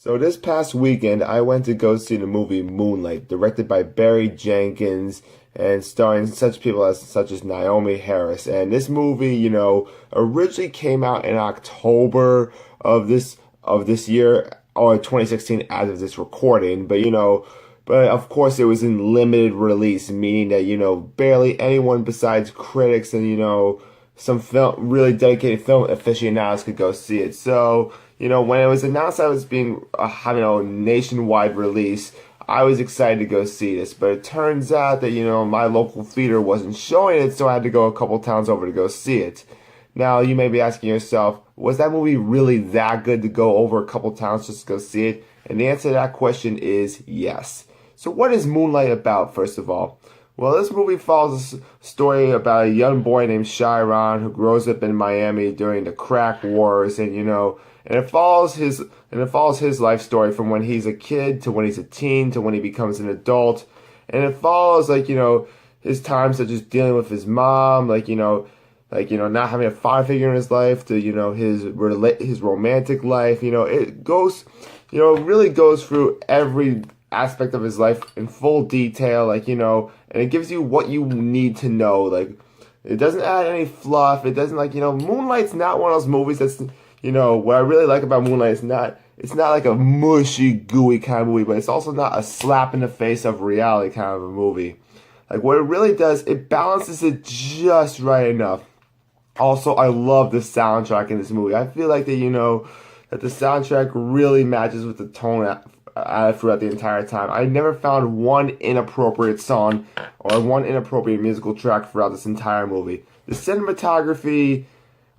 So this past weekend, I went to go see the movie Moonlight, directed by Barry Jenkins and starring such people such as Naomi Harris. And this movie, originally came out in October of this year or 2016 as of this recording, but of course it was in limited release, meaning that barely anyone besides critics and some really dedicated film aficionados could go see it. So, when it was announced that it was being having a nationwide release, I was excited to go see this. But it turns out that, my local theater wasn't showing it, so I had to go a couple towns over to go see it. Now, you may be asking yourself, was that movie really that good to go over a couple towns just to go see it? And the answer to that question is yes. So what is Moonlight about, first of all? Well, this movie follows a story about a young boy named Chiron who grows up in Miami during the crack wars, and it follows his life story from when he's a kid to when he's a teen to when he becomes an adult, and it follows his time such as dealing with his mom, not having a father figure in his life to his romantic life. It goes, really goes through every aspect of his life in full detail, and it gives you what you need to know. It doesn't add any fluff. It doesn't Moonlight's not one of those movies that's, what I really like about Moonlight is it's not like a mushy, gooey kind of movie, but it's also not a slap in the face of reality kind of a movie. What it really does, it balances it just right enough. Also, I love the soundtrack in this movie. I feel like that the soundtrack really matches with the tone throughout the entire time. I never found one inappropriate song or one inappropriate musical track throughout this entire movie. The cinematography,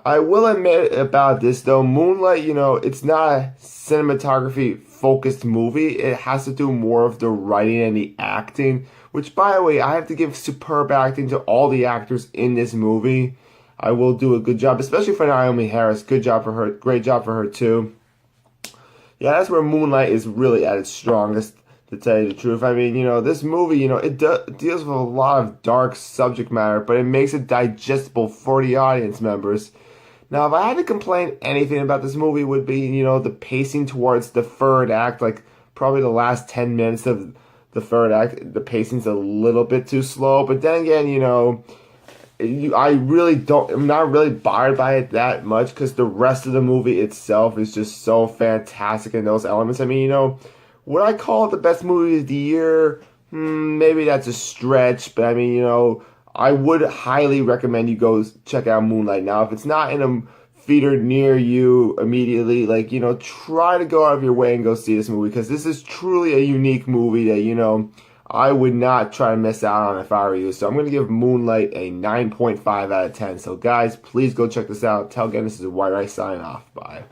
I will admit about this though, Moonlight, it's not a cinematography focused movie. It has to do more of the writing and the acting, which by the way, I have to give superb acting to all the actors in this movie. I will do a good job, especially for Naomi Harris. Good job for her. Great job for her too. Yeah, that's where Moonlight is really at its strongest, to tell you the truth. I mean, this movie, it deals with a lot of dark subject matter, but it makes it digestible for the audience members. Now, if I had to complain anything about this movie, it would be, the pacing towards the third act, probably the last 10 minutes of the third act, the pacing's a little bit too slow. But then again, I'm not really bothered by it that much because the rest of the movie itself is just so fantastic in those elements. I mean, would I call it the best movie of the year? Maybe that's a stretch, but I mean, I would highly recommend you go check out Moonlight. Now, if it's not in a theater near you immediately, try to go out of your way and go see this movie because this is truly a unique movie that, I would not try to miss out on if I were you. So I'm going to give Moonlight a 9.5 out of 10. So guys, please go check this out. Till again, this is White Rice signing off. Bye.